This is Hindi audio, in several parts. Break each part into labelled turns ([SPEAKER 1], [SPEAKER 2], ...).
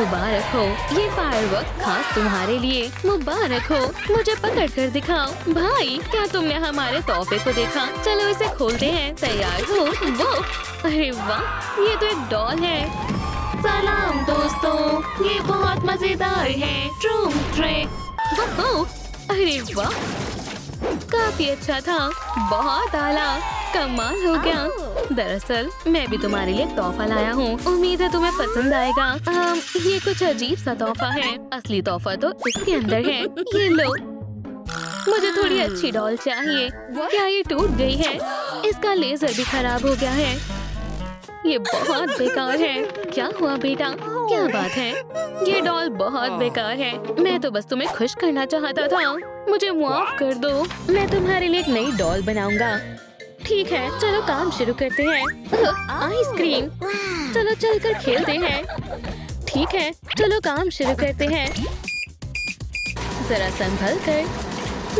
[SPEAKER 1] मुबारक हो, ये फायरवर्क्स खास तुम्हारे लिए। मुबारक हो, मुझे पकड़ कर दिखाओ। भाई, क्या तुमने हमारे तोहफे को देखा? चलो इसे खोलते हैं। तैयार हो? वो अरे वाह, ये तो एक डॉल है। सलाम दोस्तों, ये बहुत मजेदार है। ट्रूम ट्रिक। वाह, अरे वाह, काफी अच्छा था, बहुत आला, कमाल हो गया। दरअसल मैं भी तुम्हारे लिए एक तोहफा लाया हूँ, उम्मीद है तुम्हें पसंद आएगा। ये कुछ अजीब सा तोहफा है, असली तोहफा तो इसके अंदर है। ये लो, मुझे थोड़ी अच्छी डॉल चाहिए। क्या ये टूट गई है? इसका लेजर भी खराब हो गया है। ये बहुत बेकार है। क्या हुआ बेटा, क्या बात है? ये डॉल बहुत बेकार है। मैं तो बस तुम्हें खुश करना चाहता था, मुझे माफ कर दो। मैं तुम्हारे लिए एक नई डॉल बनाऊंगा। ठीक है, चलो काम शुरू करते हैं। आइसक्रीम, चलो चलकर खेलते हैं। ठीक है, चलो काम शुरू करते हैं। जरा संभल कर,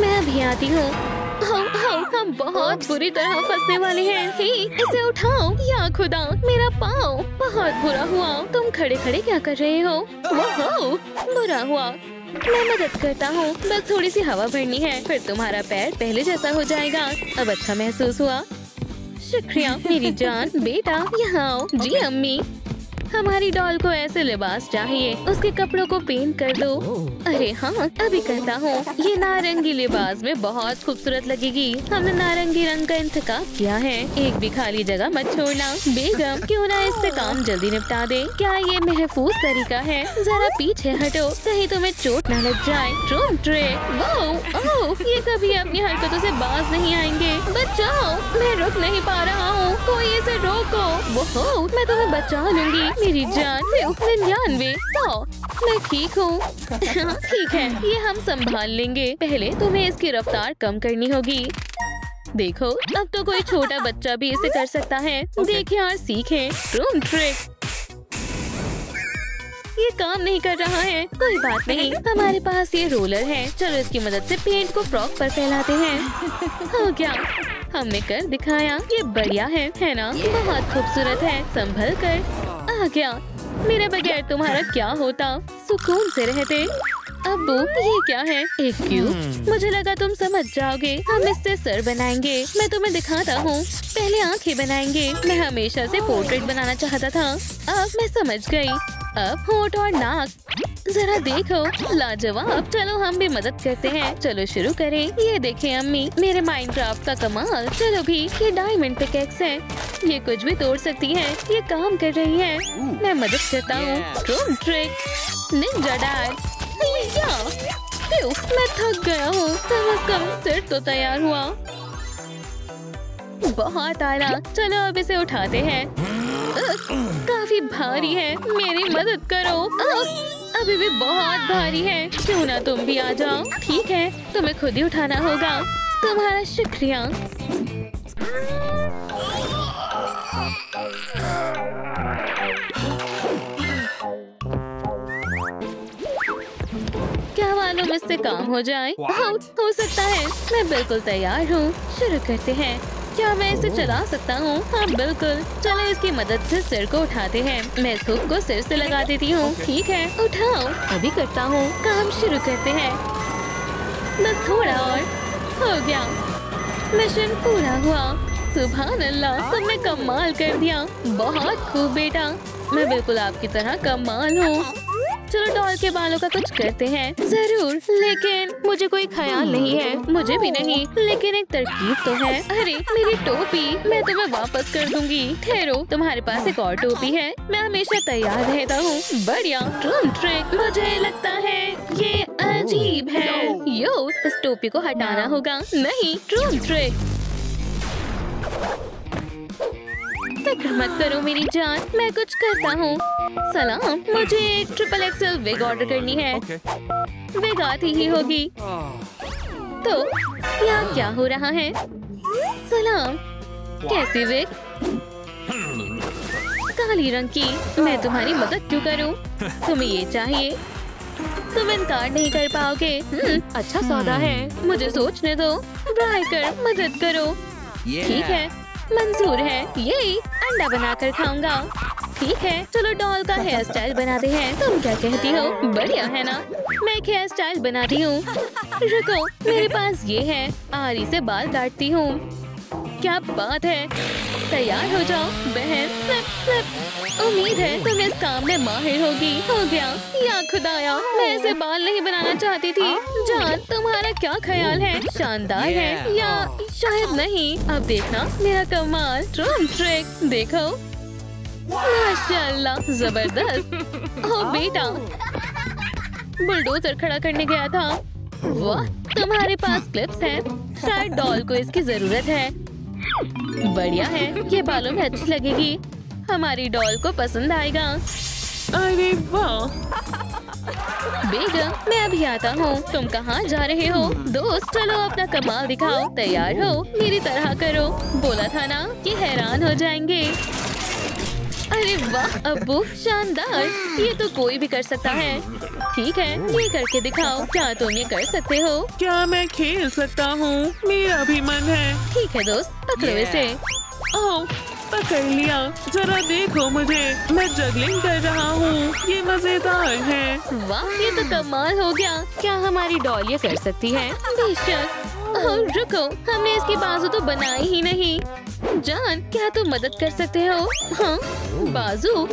[SPEAKER 1] मैं अभी आती हूँ। हम बहुत बुरी तरह फंसने वाले हैं। हे, इसे उठाओ। या खुदा, मेरा पाँव, बहुत बुरा हुआ। तुम खड़े खड़े क्या कर रहे हो? वो बुरा हुआ। मैं मदद करता हूँ, बस थोड़ी सी हवा भरनी है, फिर तुम्हारा पैर पहले जैसा हो जाएगा। अब अच्छा महसूस हुआ? शुक्रिया मेरी जान। बेटा यहाँ आओ। जी अम्मी। हमारी डॉल को ऐसे लिबास चाहिए, उसके कपड़ों को पेंट कर दो। अरे हाँ, अभी करता हूँ। ये नारंगी लिबास में बहुत खूबसूरत लगेगी। हमने नारंगी रंग का इंतखाब किया है। एक भी खाली जगह मत छोड़ना। बेगम, क्यों ना इससे काम जल्दी निपटा दे? क्या ये महफूज तरीका है? जरा पीछे हटो, कहीं तुम्हें चोट न लग जाए। ट्रूम ट्रिक। ओह, ये कभी अपनी हरकतों से बाज नहीं आएंगे। बचाओ, मैं रुक नहीं पा रहा हूँ, कोई इसे रोको। वो मैं तुम्हें बचा लूंगी मेरी जान। 99, 100। मैं ठीक हूँ। ठीक है, ये हम संभाल लेंगे। पहले तुम्हें इसकी रफ्तार कम करनी होगी। देखो, अब तो कोई छोटा बच्चा भी इसे कर सकता है। देखें और सीखें। ट्रूम ट्रिक। ये काम नहीं कर रहा है। कोई बात नहीं, हमारे पास ये रोलर है। चलो इसकी मदद से पेंट को फ्रॉक पर फैलाते हैं। हो गया, हमने कर दिखाया। ये बढ़िया है ना? बहुत खूबसूरत है। संभल कर। आ गया। मेरे बगैर तुम्हारा क्या होता? सुकून से रहते। अब्बू, ये क्या है? एक क्यूब? मुझे लगा तुम समझ जाओगे। हम इससे सर बनाएंगे। मैं तुम्हें दिखाता हूँ। पहले आंखें बनाएंगे। मैं हमेशा से पोर्ट्रेट बनाना चाहता था। अब मैं समझ गई। अब होंठ और नाक। जरा देखो, लाजवाब। चलो हम भी मदद करते हैं। चलो शुरू करें। ये देखें अम्मी, मेरे माइनक्राफ्ट का कमाल। चलो भी, ये डायमंड पिकैक्स है। ये कुछ भी तोड़ सकती है। ये काम कर रही है। मैं मदद करता हूँ। ट्रूम ट्रिक। Ninja dad. मैं थक गया हूँ। कम से कम सिर तो तैयार हुआ। बहुत आला। चलो अब इसे उठाते हैं। काफी भारी है, मेरी मदद करो। अभी भी बहुत भारी है। क्यों ना तुम भी आ जाओ? ठीक है, तुम्हें खुद ही उठाना होगा। तुम्हारा शुक्रिया। क्या मालूम इससे काम हो जाए? हो सकता है। मैं बिल्कुल तैयार हूँ। शुरू करते हैं। क्या मैं इसे चला सकता हूँ? हाँ बिल्कुल। चलो इसकी मदद से सिर को उठाते हैं। मैं इस हुक को सिर से लगा देती हूँ। ठीक है, उठाओ। अभी करता हूँ। काम शुरू करते हैं। बस थोड़ा और। हो गया, मिशन पूरा हुआ। सुभान अल्लाह, तुमने कमाल कर दिया। बहुत खूब बेटा, मैं बिल्कुल आपकी तरह कमाल हूँ। चलो डॉल के बालों का कुछ करते हैं। जरूर, लेकिन मुझे कोई ख्याल नहीं है। मुझे भी नहीं, लेकिन एक तरकीब तो है। अरे मेरी टोपी, मैं तुम्हें वापस कर दूंगी। ठहरो, तुम्हारे पास एक और टोपी है। मैं हमेशा तैयार रहता हूँ। बढ़िया। ट्रूम ट्रिक। मुझे लगता है ये अजीब है। यो, इस टोपी को हटाना होगा। नहीं, ट्रूम ट्रिक। फिक्र मत करो मेरी जान, मैं कुछ करता हूँ। सलाम, मुझे एक ट्रिपल एक्सएल विग ऑर्डर करनी है। विग आती ही होगी। तो यहाँ क्या हो रहा है? सलाम, कैसी विग? काली रंग की। मैं तुम्हारी मदद क्यों करूँ? तुम्हें ये चाहिए, तुम इनकार नहीं कर पाओगे। अच्छा सौदा है, मुझे सोचने दो। ट्राई कर, मदद करो। ठीक है, मंजूर है। ये अंडा बनाकर खाऊंगा। ठीक है, चलो डॉल का हेयर स्टाइल बनाते हैं। तुम क्या कहती हो? बढ़िया है ना? मैं एक हेयर स्टाइल बनाती हूँ। रुको, मेरे पास ये है। आरी से बाल काटती हूँ। क्या बात है, तैयार हो जाओ बहन। Flip flip. उम्मीद है तुम इस काम में माहिर होगी। हो गया। या खुदाया, मैं ऐसे बाल नहीं बनाना चाहती थी। जान, तुम्हारा क्या ख्याल है? शानदार है या शायद नहीं? अब देखना मेरा कमाल ड्रम ट्रिक। देखो, माशाल्लाह, जबरदस्त। ओ बेटा, बुलडोजर खड़ा करने गया था। वाह, तुम्हारे पास क्लिप्स हैं। शायद डॉल को इसकी जरूरत है। बढ़िया है, ये बालों में अच्छी लगेगी। हमारी डॉल को पसंद आएगा।
[SPEAKER 2] अरे वाह!
[SPEAKER 1] बेगम, मैं अभी आता हूँ। तुम कहाँ जा रहे हो? दोस्त, चलो अपना कमाल दिखाओ। तैयार हो? मेरी तरह करो। बोला था ना कि हैरान हो जाएंगे। अरे वाह अब्बू, शानदार। ये तो कोई भी कर सकता है। ठीक है, ये करके दिखाओ। क्या तुम ये कर सकते हो?
[SPEAKER 2] क्या मैं खेल सकता हूँ? मेरा भी मन है।
[SPEAKER 1] ठीक है दोस्त, पकड़ो इसे।
[SPEAKER 2] ओह, पकड़ लिया। जरा देखो मुझे, मैं जगलिंग कर रहा हूँ। ये मजेदार है।
[SPEAKER 1] वाह, ये तो कमाल हो गया। क्या हमारी डॉल ये कर सकती है? बेशक। ओह, रुको, हमने इसकी बाजू तो बनाई ही नहीं। जान, क्या तुम मदद कर सकते हो? हाँ, बाजू।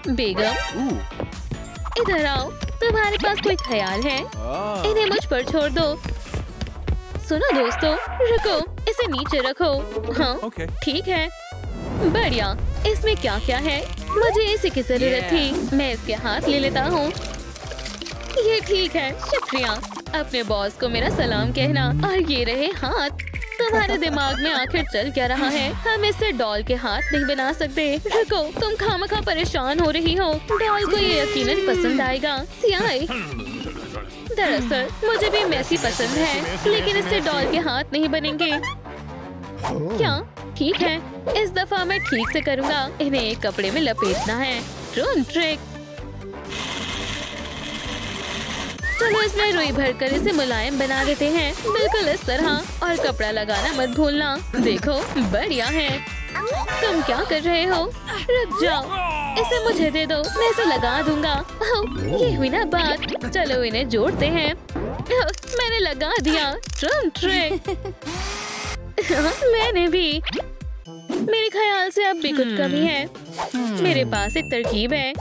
[SPEAKER 1] बेगम, इधर आओ। तुम्हारे पास कोई ख्याल है? इन्हें मुझ पर छोड़ दो। सुनो दोस्तों, रुको, इसे नीचे रखो। हाँ, ठीक है। बढ़िया। इसमें क्या क्या है? मुझे इसी की जरूरत थी। मैं इसके हाथ ले लेता हूँ। ये ठीक है, शुक्रिया। अपने बॉस को मेरा सलाम कहना। और ये रहे हाथ। तुम्हारे दिमाग में आखिर चल क्या रहा है? हम इससे डॉल के हाथ नहीं बना सकते। रुको, तुम खामखा परेशान हो रही हो। डॉल को ये यकीनन पसंद आएगा। सियाई। दरअसल मुझे भी मैसी पसंद है, लेकिन इससे डॉल के हाथ नहीं बनेंगे। क्या? ठीक है, इस दफा मैं ठीक से करूँगा। इन्हें एक कपड़े में लपेटना है। Drone trick. चलो इसमें रुई भरकर इसे मुलायम बना देते हैं। बिल्कुल इस तरह। और कपड़ा लगाना मत भूलना। देखो, बढ़िया है। तुम क्या कर रहे हो? रुक जाओ, इसे मुझे दे दो, मैं इसे लगा दूंगा। ये हुई ना बात। चलो इन्हें जोड़ते हैं। मैंने लगा दिया। Drum trick. मैंने भी। मेरे ख्याल से अब भी कुछ कमी है। मेरे पास एक तरकीब है।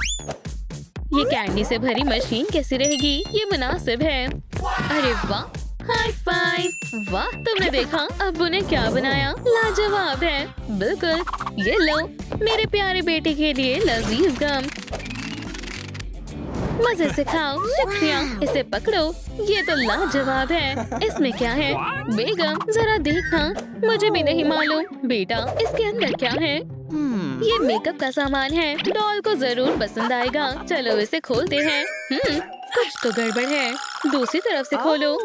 [SPEAKER 1] ये कैंडी से भरी मशीन कैसी रहेगी? ये मुनासिब है। अरे वाह, हाई फाइव। वाह, तुमने देखा अब्बू ने क्या बनाया? लाजवाब है। बिल्कुल। ये लो, मेरे प्यारे बेटे के लिए लजीज गम। मजे से खाओ। शुक्रिया। इसे पकड़ो। ये तो लाजवाब है। इसमें क्या है? बेगम, जरा देखना। मुझे भी नहीं मालूम। बेटा, इसके अंदर क्या है? ये मेकअप का सामान है। डॉल को जरूर पसंद आएगा। चलो इसे खोलते हैं। कुछ तो गड़बड़ है। दूसरी तरफ से खोलो।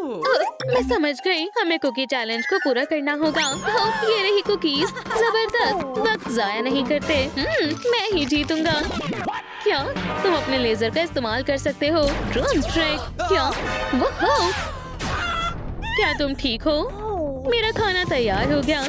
[SPEAKER 1] मैं समझ गई। हमें कुकी चैलेंज को पूरा करना होगा। ये रही कुकीज। जबरदस्त। वक्त जाया नहीं करते। मैं ही जीतूंगा। क्या तुम अपने लेजर का इस्तेमाल कर सकते हो? Drone trick. क्या? वो क्या तुम ठीक हो? मेरा खाना तैयार हो गया।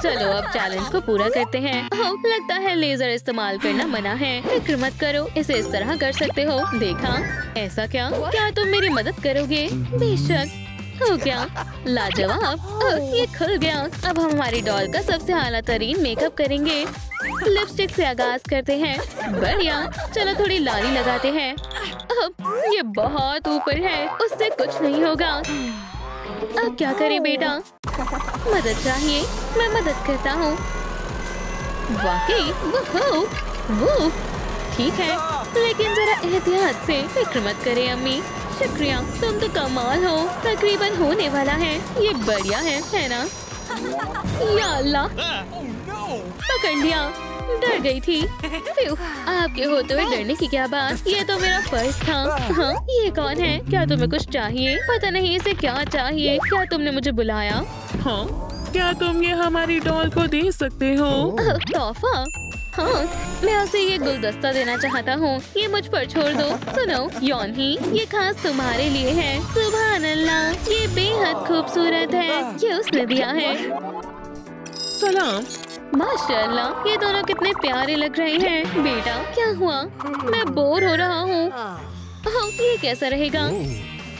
[SPEAKER 1] चलो अब चैलेंज को पूरा करते हैं। लगता है लेजर इस्तेमाल करना मना है। फिक्र मत करो, इसे इस तरह कर सकते हो। देखा? ऐसा क्या? क्या तुम मेरी मदद करोगे? बेशक। हो गया। लाजवाब। ये खुल गया। अब हम हमारी डॉल का सबसे आला तरीन मेकअप करेंगे। लिपस्टिक से आगाज करते हैं। बढ़िया। चलो थोड़ी लाली लगाते हैं। ये बहुत ऊपर है, उससे कुछ नहीं होगा। अब क्या करें बेटा? मदद चाहिए? मैं मदद करता हूँ। वाकई वो ठीक है, लेकिन जरा एहतियात से। फिक्र मत करें अम्मी। शुक्रिया, तुम तो कमाल हो। तकरीबन होने वाला है। ये बढ़िया है ना? या अल्लाह, पकड़ लिया। डर गई थी। आपके होते हुए डरने की क्या बात? ये तो मेरा फर्ज था। हाँ, ये कौन है? क्या तुम्हें कुछ चाहिए? पता नहीं इसे क्या चाहिए। क्या तुमने मुझे बुलाया?
[SPEAKER 2] हाँ, क्या तुम ये हमारी डॉल को दे सकते हो?
[SPEAKER 1] तोहफा? हाँ, मैं उसे ये गुलदस्ता देना चाहता हूँ। ये मुझ पर छोड़ दो। सुनो यौनही, ये खास तुम्हारे लिए है। सुभान अल्लाह, ये बेहद खूबसूरत है। ये उसने दिया है।
[SPEAKER 2] सलाम,
[SPEAKER 1] माशाल्लाह, ये दोनों कितने प्यारे लग रहे हैं। बेटा क्या हुआ? मैं बोर हो रहा हूँ। हाँ, ये कैसा रहेगा?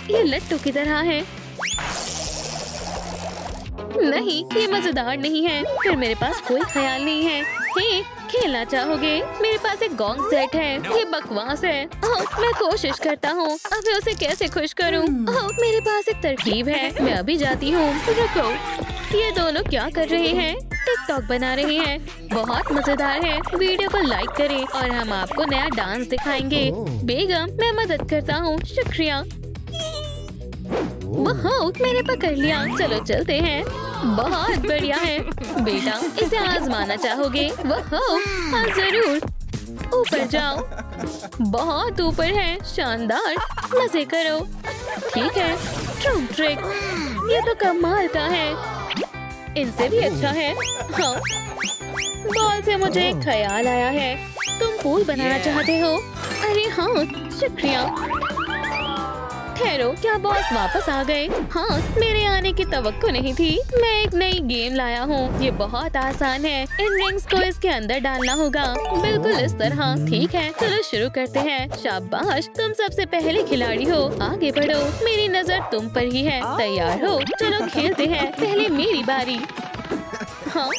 [SPEAKER 1] ये लट्टू की तरह है। नहीं, ये मजेदार नहीं है। फिर मेरे पास कोई ख्याल नहीं है। हे, खेलना चाहोगे? मेरे पास एक गोंग सेट है। ये बकवास है। मैं कोशिश करता हूँ। अब उसे कैसे खुश करूँ? मेरे पास एक तरकीब है। मैं अभी जाती हूँ। रुको, ये दोनों क्या कर रहे हैं? टिकटॉक बना रहे हैं। बहुत मजेदार है। वीडियो को लाइक करें और हम आपको नया डांस दिखाएंगे। बेगम, मैं मदद करता हूँ। शुक्रिया। वाह, मैंने पकड़ लिया। चलो चलते हैं। बहुत बढ़िया है। बेटा, इसे आजमाना चाहोगे? वाह, हाँ जरूर। ऊपर जाओ। बहुत ऊपर है। शानदार। मजे करो। ठीक है। ट्रम्प ट्रिक, ये तो कमाल का है। इनसे भी अच्छा है। हाँ, बॉल से मुझे एक ख्याल आया है। तुम पूल बनाना चाहते हो? अरे हाँ, शुक्रिया। ठहरो, क्या बॉस वापस आ गए? हाँ, मेरे आने की तवक्को नहीं थी। मैं एक नई गेम लाया हूँ। ये बहुत आसान है। इन रिंग्स को इसके अंदर डालना होगा। बिल्कुल इस तरह। ठीक है, चलो शुरू करते हैं। शाबाश, तुम सबसे पहले खिलाड़ी हो। आगे बढ़ो। मेरी नजर तुम पर ही है। तैयार हो? चलो खेलते हैं। पहले मेरी बारी। हाँ,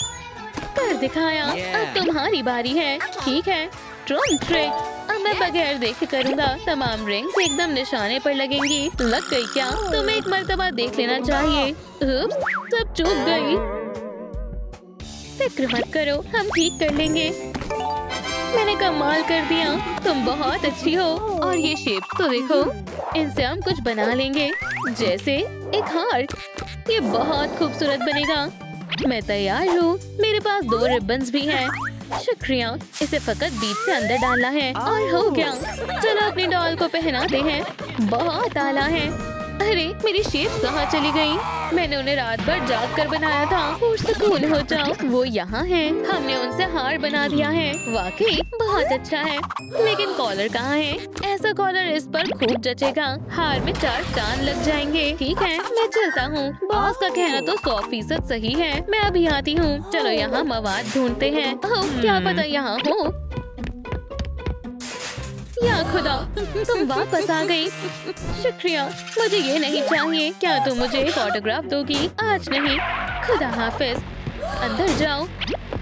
[SPEAKER 1] कर दिखाया। अब तुम्हारी बारी है। ठीक है। ट्रम्प ट्रिक, अब मैं बगैर देखे करूँगा। तमाम रिंग्स एकदम निशाने पर लगेंगी। लग गई क्या? तुम्हें एक मर्तबा देख लेना चाहिए। उप्स, सब चूक गई। फिक्र मत करो, हम ठीक कर लेंगे। मैंने कमाल कर दिया। तुम बहुत अच्छी हो। और ये शेप तो देखो। इनसे हम कुछ बना लेंगे, जैसे एक हार्ट। ये बहुत खूबसूरत बनेगा। मैं तैयार हूँ। मेरे पास 2 रिबन्स भी हैं। शुक्रिया। इसे फकत बीच से अंदर डालना है और हो गया। चलो अपनी डॉल को पहनाते हैं। बहुत आला है। अरे, मेरी शेप कहाँ चली गई? मैंने उन्हें रात भर जाग कर बनाया था। पुरसुकून हो जाओ। वो यहाँ है। हमने उनसे हार बना दिया है। वाकई बहुत अच्छा है। लेकिन कॉलर कहाँ है? ऐसा कॉलर इस पर खूब जचेगा। हार में 4 चांद लग जाएंगे। ठीक है, मैं चलता हूँ। बॉस का कहना तो 100% सही है। मैं अभी आती हूँ। चलो यहाँ मवाद ढूंढते हैं। ओह, क्या पता यहाँ हो। या खुदा, तुम वापस आ गई। शुक्रिया। मुझे ये नहीं चाहिए। क्या तुम मुझे एक ऑटोग्राफ दोगी? आज नहीं। खुदा हाफिज। अंदर जाओ।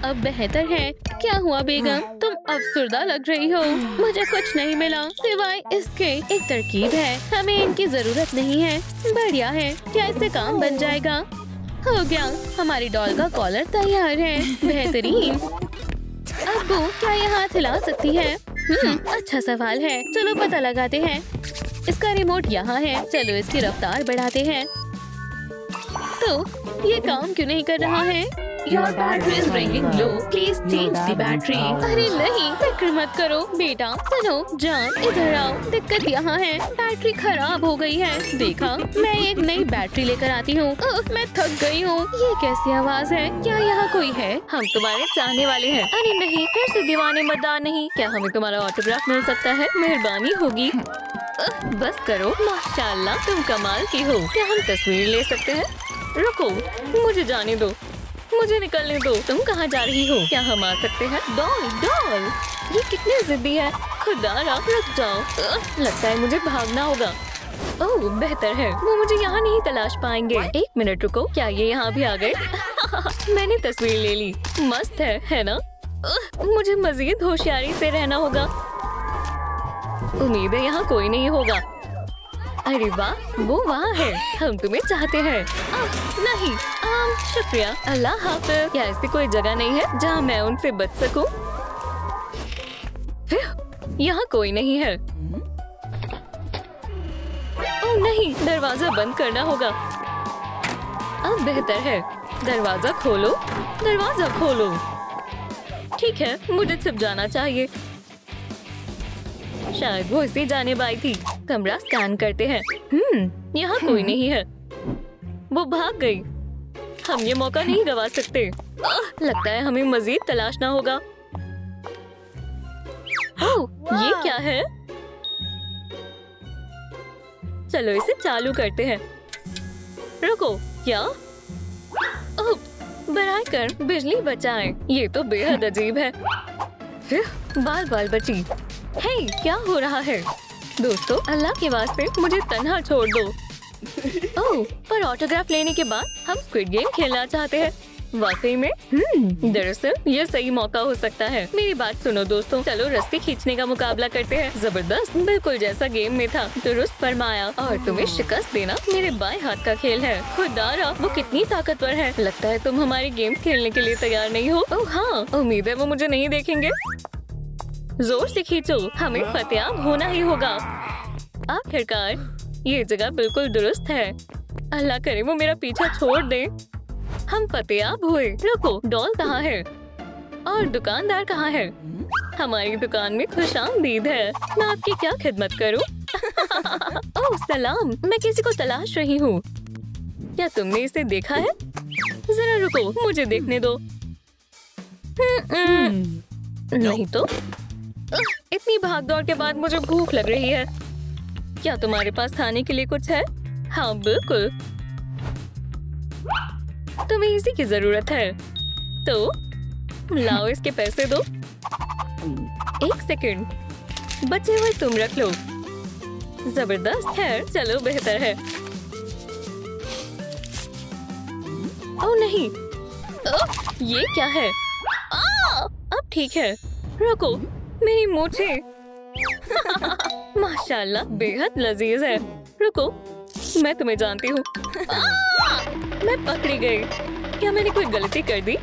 [SPEAKER 1] अब बेहतर है। क्या हुआ बेगम? तुम अफसरदा लग रही हो। मुझे कुछ नहीं मिला सिवाय इसके। एक तरकीब है। हमें इनकी जरूरत नहीं है। बढ़िया है। क्या इससे काम बन जाएगा? हो गया। हमारी डॉल का कॉलर तैयार है। बेहतरीन। अब्बू, क्या ये हाथ हिला सकती है? अच्छा सवाल है। चलो पता लगाते हैं। इसका रिमोट यहाँ है। चलो इसकी रफ्तार बढ़ाते हैं। तो ये काम क्यों नहीं कर रहा है? Your battery is ringing low. Please change the battery. अरे नहीं, फिक्र मत करो बेटा। सुनो जान, इधर आओ। दिक्कत यहाँ है, बैटरी खराब हो गई है। देखा, मैं एक नई बैटरी लेकर आती हूँ। मैं थक गई हूँ। ये कैसी आवाज है? क्या यहाँ कोई है? हम तुम्हारे चाहने वाले हैं। अरे नहीं, फिर से दीवाने मर्दार नहीं। क्या हमें तुम्हारा ऑटोग्राफ मिल सकता है? मेहरबानी होगी। बस करो। माशाल्लाह, तुम कमाल की हो। क्या हम तस्वीर ले सकते हैं? रुको, मुझे जाने दो। मुझे निकलने दो। तुम कहाँ जा रही हो? क्या हम आ सकते हैं? डॉल, डॉल, ये कितनी जिद्दी है। खुदारा, रुक जाओ। लगता है मुझे भागना होगा। ओह, बेहतर है। वो मुझे यहाँ नहीं तलाश पाएंगे। 1 मिनट रुको। क्या ये यहाँ भी आ गए? मैंने तस्वीर ले ली। मस्त है ना? मुझे मजीद होशियारी से रहना होगा। उम्मीद है यहाँ कोई नहीं होगा। अरे वाह, वो वहाँ है। हम तुम्हें चाहते हैं। नहीं, शुक्रिया। अल्लाह हाफ़िज़। क्या ऐसी कोई जगह नहीं है जहाँ मैं उनसे बच सकूं? यहाँ कोई नहीं है। ओह नहीं, दरवाजा बंद करना होगा। अब बेहतर है। दरवाजा खोलो। दरवाजा खोलो। ठीक है, मुझे छिप जाना चाहिए। शायद वो इसी जाने आई थी। कमरा स्कैन करते हैं। यहाँ कोई नहीं है। वो भाग गई। हम ये मौका नहीं गवा सकते। लगता है हमें मजीद तलाशना होगा। ओह, ये क्या है? चलो इसे चालू करते हैं। रुको, क्या? ओह, बढ़ाई कर बिजली बचाएं। ये तो बेहद अजीब है। बाल बाल बची। हे, क्या हो रहा है? दोस्तों, अल्लाह के वास्ते मुझे तन्हा छोड़ दो। ओह, पर ऑटोग्राफ लेने के बाद हम स्क्विड गेम खेलना चाहते हैं। वाकई में? दरअसल ये सही मौका हो सकता है। मेरी बात सुनो दोस्तों, चलो रस्सी खींचने का मुकाबला करते हैं। जबरदस्त, बिल्कुल जैसा गेम में था। दुरुस्त फरमाया। और तुम्हें शिकस्त देना मेरे बाएं हाथ का खेल है। खुदारा, वो कितनी ताकतवर है। लगता है तुम हमारी गेम खेलने के लिए तैयार नहीं हो। ओह हाँ, उम्मीद है वो मुझे नहीं देखेंगे। जोर से खींचो, हमें फतेयाब होना ही होगा। आखिरकार ये जगह बिल्कुल दुरुस्त है। अल्लाह करे वो मेरा पीछा छोड़ दे। हम फतेयाब हुए। रुको, डॉल कहाँ है? और दुकानदार कहाँ है? हमारी दुकान में खुशामदीद है। मैं आपकी क्या खिदमत करूं? ओह सलाम, मैं किसी को तलाश रही हूँ। क्या तुमने इसे देखा है? जरा रुको, मुझे देखने दो। नहीं तो। इतनी भागदौड़ के बाद मुझे भूख लग रही है। क्या तुम्हारे पास खाने के लिए कुछ है? हाँ बिल्कुल, तुम्हें इसी की जरूरत है। तो लाओ, इसके पैसे दो। एक सेकंड, बचे हुए तुम रख लो। जबरदस्त है, चलो बेहतर है। ओह नहीं, ये क्या है? अब ठीक है। रुको, मेरी मूछें। माशाल्लाह, बेहद लजीज है। रुको, मैं तुम्हें जानती हूँ। मैं पकड़ी गई। क्या मैंने कोई गलती कर दी?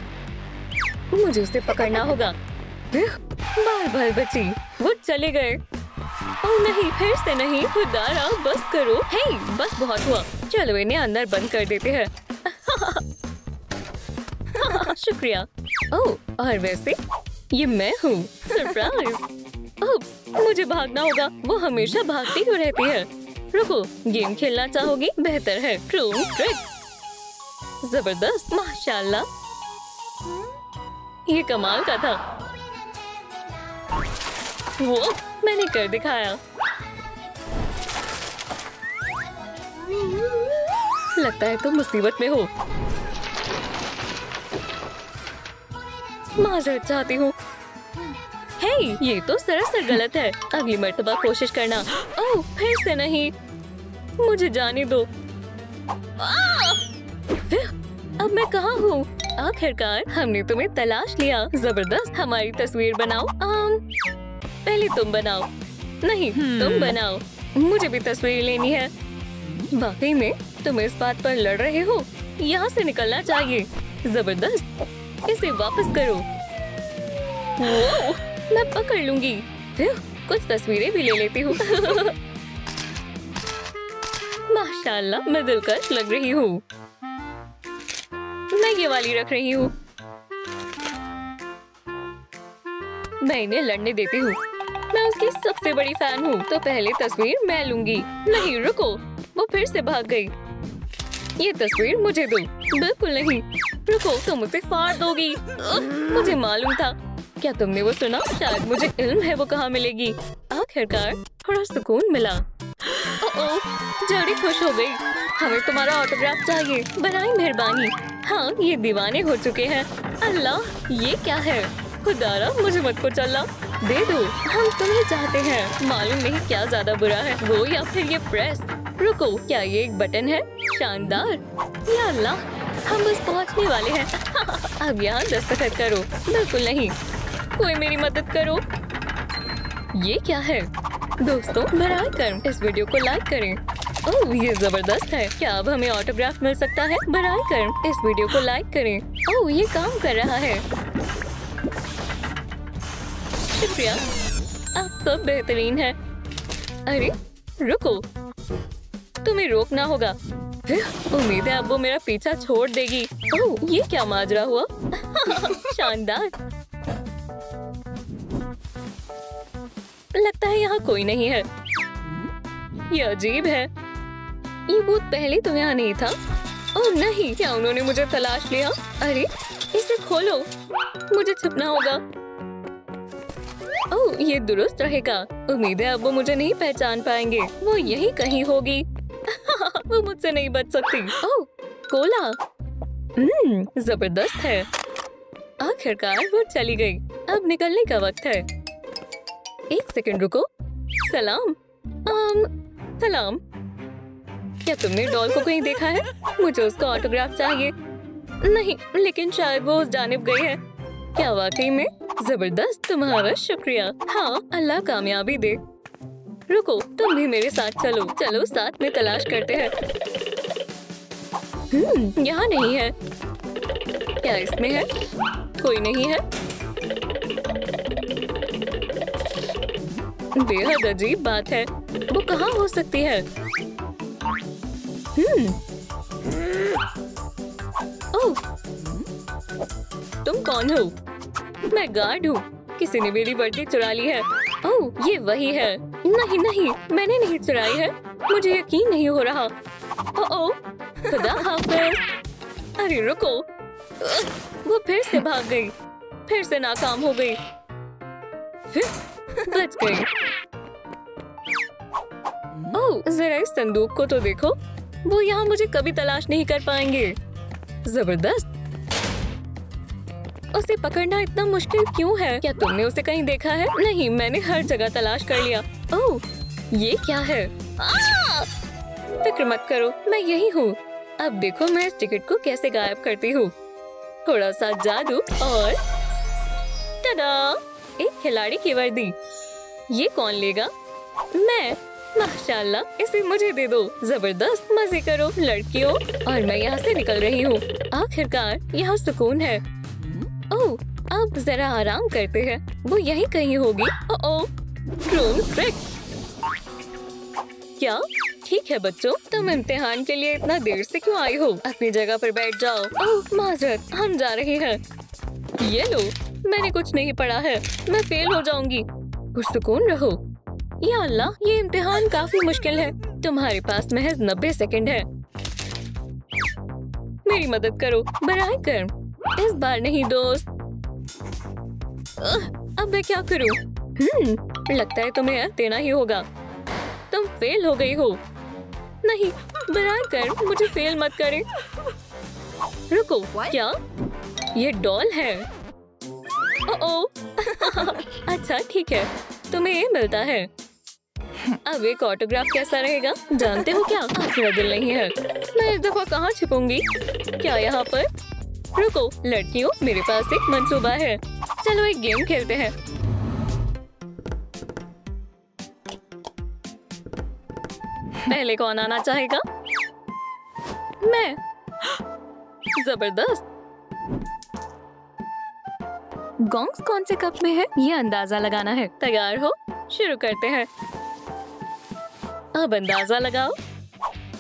[SPEAKER 1] मुझे उसे पकड़ना होगा। बाल बाल बची, वो चले गए। ओह नहीं, फिर से नहीं। खुदारा, बस करो। हे, बस बहुत हुआ। चलो इन्हें अंदर बंद कर देते हैं। शुक्रिया। ओह, और वैसे ये मैं हूँ। सरप्राइज। ओह, मुझे भागना होगा। वो हमेशा भागती क्यों रहती है? रुको, गेम खेलना चाहोगी? बेहतर है। ट्रिक। जबरदस्त, माशाल्लाह, ये कमाल का था। वो मैंने कर दिखाया। लगता है तुम मुसीबत में हो। माजरत चाहती हूँ। हे, ये तो सरासर गलत है। अगली मर्तबा कोशिश करना। ओह, फिर से नहीं। मुझे जाने दो। अब मैं कहाँ हूँ? आखिरकार हमने तुम्हें तलाश लिया। जबरदस्त, हमारी तस्वीर बनाओ। पहले तुम बनाओ। नहीं, तुम बनाओ। मुझे भी तस्वीर लेनी है। वाकई में तुम इस बात पर लड़ रहे हो? यहाँ से निकलना चाहिए। जबरदस्त, इसे वापस करो। वो, मैं पकड़ लूंगी। कुछ तस्वीरें भी ले लेती हूँ। माशाल्लाह, मैं दिलकश लग रही हूँ। मैं ये वाली रख रही हूँ। मैं इन्हें लड़ने देती हूँ। मैं उसकी सबसे बड़ी फैन हूँ, तो पहले तस्वीर मैं लूंगी। नहीं, रुको, वो फिर से भाग गई। ये तस्वीर मुझे दो। बिल्कुल नहीं। रुको, तुम उसे फाड़ दोगी। मुझे मालूम था। क्या तुमने वो सुना? शायद मुझे इल्म है वो कहाँ मिलेगी। आखिरकार थोड़ा सुकून मिला। ओह, जल्दी खुश हो गई। हमें तुम्हारा ऑटोग्राफ चाहिए। बनाई मेहरबानी। हाँ, ये दीवाने हो चुके हैं। अल्लाह, ये क्या है? खुदारा, मुझे मत को चलना। दे दो, हम तुम्हें चाहते हैं। मालूम नहीं क्या ज्यादा बुरा है, वो या फिर ये प्रेस। रुको, क्या ये एक बटन है? शानदार। या अल्लाह, हम बस पहुंचने वाले हैं। अब यहाँ दस्तखत करो। बिल्कुल नहीं, कोई मेरी मदद करो। ये क्या है? दोस्तों, बराए कर इस वीडियो को लाइक करें। ओह, ये जबरदस्त है। क्या अब हमें ऑटोग्राफ मिल सकता है? बराए कर इस वीडियो को लाइक करें। ओह, ये काम कर रहा है। शुक्रिया, आप सब बेहतरीन है। अरे रुको, तुम्हें रोकना होगा। उम्मीद है अब वो मेरा पीछा छोड़ देगी। ओह, ये क्या माजरा हुआ? शानदार। लगता है यहाँ कोई नहीं है। ये अजीब है। ये भूत पहले तो यहाँ नहीं था। ओह नहीं, क्या उन्होंने मुझे तलाश लिया? अरे, इसे खोलो, मुझे छुपना होगा। ओह, ये दुरुस्त रहेगा। उम्मीद है अब वो मुझे नहीं पहचान पाएंगे। वो यहीं कहीं होगी। वो मुझसे नहीं बच सकती। ओह, कोला, जबरदस्त है। आखिरकार वो चली गई। अब निकलने का वक्त है। एक सेकंड रुको। सलाम। सलाम। क्या तुमने डॉल को कहीं देखा है? मुझे उसका ऑटोग्राफ चाहिए। नहीं, लेकिन शायद वो उस जानिब गई है। क्या वाकई में? जबरदस्त, तुम्हारा शुक्रिया। हाँ, अल्लाह कामयाबी दे। रुको, तुम भी मेरे साथ चलो। चलो साथ में तलाश करते हैं। यहाँ नहीं है। क्या इसमें है? कोई नहीं है। बेहद अजीब बात है। वो कहाँ हो सकती है? ओह, तुम कौन हो? मैं गार्ड हूँ। किसी ने मेरी वर्दी चुरा ली है। ओह, ये वही है। नहीं नहीं, मैंने नहीं चुराई है। मुझे यकीन नहीं हो रहा। ओह, खुदा हाफिज। अरे रुको, वो फिर से भाग गई। फिर से नाकाम हो गई। बच गई। ओह, जरा इस संदूक को तो देखो। वो यहाँ मुझे कभी तलाश नहीं कर पाएंगे। जबरदस्त। उसे पकड़ना इतना मुश्किल क्यों है? क्या तुमने उसे कहीं देखा है? नहीं, मैंने हर जगह तलाश कर लिया। ओह, ये क्या है? फिक्र मत करो, मैं यही हूँ। अब देखो मैं इस टिकट को कैसे गायब करती हूँ। थोड़ा सा जादू और टडा, एक खिलाड़ी की वर्दी। ये कौन लेगा? मैं। माशाल्लाह, इसे मुझे दे दो। जबरदस्त, मजे करो लड़कियों। और मैं यहाँ से निकल रही हूँ। आखिरकार यहाँ सुकून है। ओह, अब जरा आराम करते हैं। वो यहीं कहीं होगी। ओह, ड्रोन ट्रिक। क्या? ठीक है बच्चों, तुम इम्तिहान के लिए इतना देर से क्यों आई हो? अपनी जगह पर बैठ जाओ। ओह, माजरत, हम जा रहे हैं। ये लो, मैंने कुछ नहीं पढ़ा है। मैं फेल हो जाऊंगी। पुरसुकून रहो। या अल्लाह, ये इम्तिहान काफी मुश्किल है। तुम्हारे पास महज 90 सेकंड है। मेरी मदद करो बराए कर्म। इस बार नहीं दोस्त। अब मैं क्या करूं? लगता है तुम्हें यह देना ही होगा। तुम फेल हो गई हो। नहीं, बराए कर्म, मुझे फेल मत करे। रुको, क्या? ये डॉल है। ओह, अच्छा ठीक है, तुम्हें ये मिलता है। अब एक ऑटोग्राफ कैसा रहेगा? जानते हो क्या? मेरा दिल नहीं है। मैं इस दफा कहाँ छिपूंगी? क्या यहाँ पर? रुको लड़कियों, मेरे पास एक मंसूबा है। चलो एक गेम खेलते हैं। पहले कौन आना चाहेगा? मैं। जबरदस्त। गोंग्स कौन से कप में है? ये अंदाजा लगाना है। तैयार हो? शुरू करते हैं। अब अंदाजा लगाओ।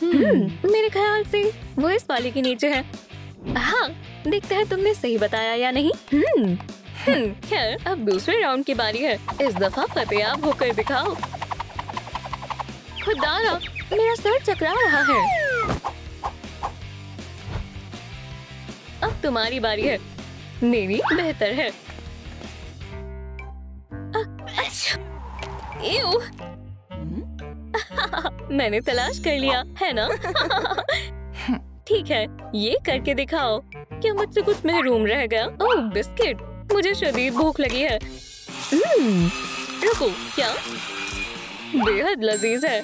[SPEAKER 1] मेरे ख्याल से वो इस वाले के नीचे है। हाँ, देखते हैं तुमने सही बताया या नहीं। खैर, अब दूसरे राउंड की बारी है। इस दफा फतेयाब होकर दिखाओ। खुदारा, मेरा सर चकरा रहा है। अब तुम्हारी बारी है। मेरी बेहतर है। अच्छा, मैंने तलाश कर लिया है ना? ठीक है, ये करके दिखाओ। क्या मुझसे कुछ महरूम रह गया? ओह, बिस्किट। मुझे शदीद भूख लगी है। रुको, क्या? बेहद लजीज है।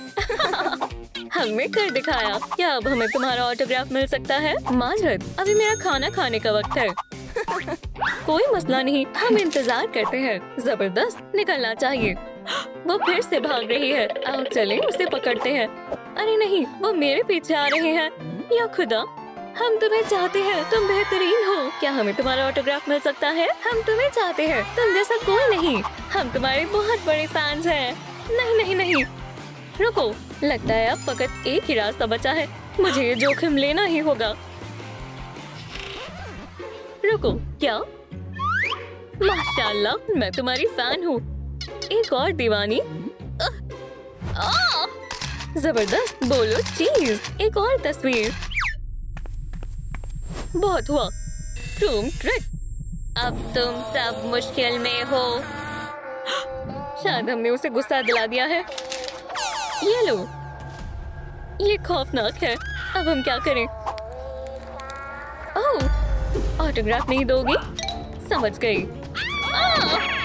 [SPEAKER 1] हमने कर दिखाया। क्या अब हमें तुम्हारा ऑटोग्राफ मिल सकता है? माजरत, अभी मेरा खाना खाने का वक्त है। कोई मसला नहीं, हम इंतजार करते हैं। जबरदस्त, निकलना चाहिए। वो फिर से भाग रही है। आओ चलें, उसे पकड़ते हैं। अरे नहीं, वो मेरे पीछे आ रहे हैं। या खुदा, हम तुम्हें चाहते हैं। तुम बेहतरीन हो। क्या हमें तुम्हारा ऑटोग्राफ मिल सकता है? हम तुम्हें चाहते हैं, तुम जैसा कोई नहीं। हम तुम्हारे बहुत बड़े फैंस हैं। नहीं नहीं नहीं, रुको, लगता है अब फकत एक ही रास्ता बचा है। मुझे ये जोखिम लेना ही होगा। रुको, क्या? माशाल्लाह, मैं तुम्हारी फैन हूँ। एक और दीवानी। जबरदस्त, बोलो चीज। एक और तस्वीर। बहुत हुआ। तुम ट्रिक। अब तुम सब मुश्किल में हो। शायद हमने उसे गुस्सा दिला दिया है। ये लो, ये खौफनाक है। अब हम क्या करें? ओह, ऑटोग्राफ नहीं दोगी? समझ गई।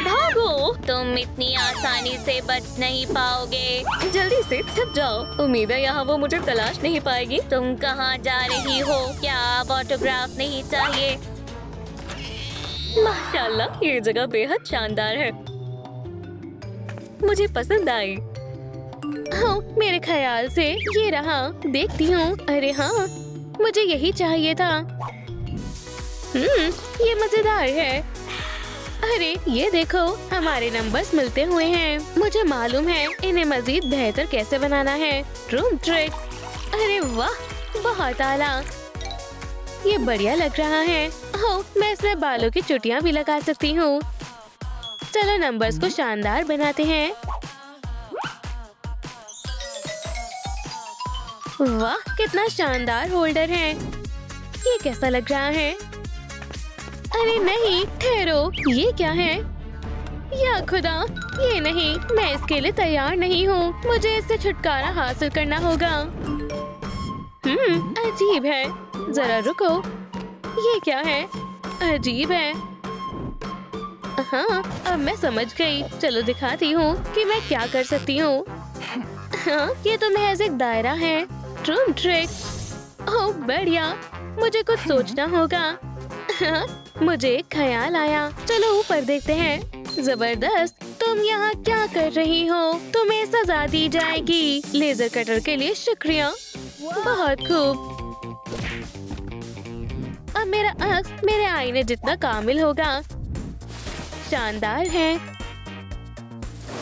[SPEAKER 1] भागो, तुम इतनी आसानी से बच नहीं पाओगे। जल्दी से छुप जाओ। उम्मीद है यहाँ वो मुझे तलाश नहीं पाएगी। तुम कहाँ जा रही हो? क्या आप ऑटोग्राफ नहीं चाहिए? माशाल्लाह, ये जगह बेहद शानदार है, मुझे पसंद आई। हाँ, मेरे ख्याल से ये रहा। देखती हूँ। अरे हाँ, मुझे यही चाहिए था। ये मजेदार है। अरे ये देखो, हमारे नंबर्स मिलते हुए हैं। मुझे मालूम है इन्हें मजीद बेहतर कैसे बनाना है। Room trick. अरे वाह, बहुत आला, ये बढ़िया लग रहा है। ओह, मैं इसमें बालों की चुटियां भी लगा सकती हूँ। चलो नंबर्स को शानदार बनाते हैं। वाह, कितना शानदार होल्डर है। ये कैसा लग रहा है? अरे नहीं, ठहरो, ये क्या है? या खुदा, ये नहीं, मैं इसके लिए तैयार नहीं हूँ। मुझे इससे छुटकारा हासिल करना होगा। अजीब है। जरा रुको, ये क्या है? अजीब है। हाँ, अब मैं समझ गई। चलो दिखाती हूँ कि मैं क्या कर सकती हूँ। हाँ, ये तो महज एक दायरा है। Room trick. ओह बढ़िया, मुझे कुछ सोचना होगा। हाँ, मुझे एक ख्याल आया। चलो ऊपर देखते हैं। जबरदस्त, तुम यहाँ क्या कर रही हो? तुम्हें सजा दी जाएगी। लेजर कटर के लिए शुक्रिया। बहुत खूब। अब मेरा अक्स मेरे आईने जितना कामिल होगा। शानदार है।